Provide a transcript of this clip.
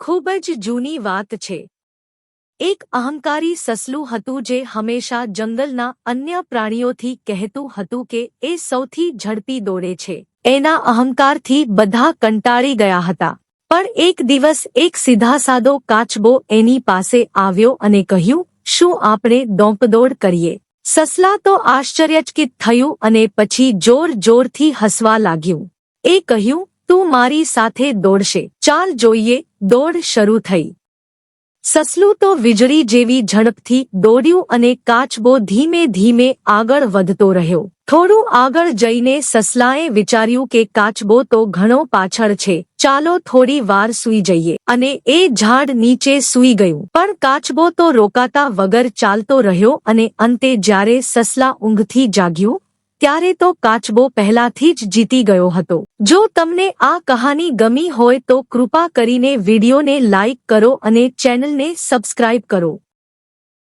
ખૂબ જ જૂની વાત છે। એક અહંકારી સસલું હતું જે હંમેશા જંગલના અન્ય પ્રાણીઓથી કહેતું હતું કે એ સૌથી ઝડપી દોડે છે। એના અહંકારથી બધા કંટાળી ગયા હતા। પણ એક દિવસ એક સીધાસાદો કાચબો એની પાસે આવ્યો અને કહ્યું, શું આપણે દોડદોડ કરીએ? સસલા તો આશ્ચર્યચકિત થયું અને પછી જોર-જોરથી હસવા લાગ્યું। એ કહ્યું, તું મારી સાથે દોડશે? ચાલ જોઈએ। દોડ શરૂ થઈ। સસલું તો વીજળી જેવી ઝડપથી દોડ્યું અને કાચબો ધીમે ધીમે આગળ વધતો રહ્યો। થોડું આગળ જઈને સસલાએ વિચાર્યું કે કાચબો તો ઘણો પાછળ છે, ચાલો થોડી વાર સૂઈ જઈએ। અને એ ઝાડ નીચે સૂઈ ગયું। પણ કાચબો તો રોકાતા વગર ચાલતો રહ્યો અને અંતે જ્યારે સસલા ઊંઘથી જાગ્યું ત્યારે તો કાચબો પહેલાથી જ જીતી ગયો હતો। જો તમને આ કહાની ગમી હોય તો કૃપા કરીને વિડીયોને લાઈક કરો અને ચેનલને સબસ્ક્રાઇબ કરો।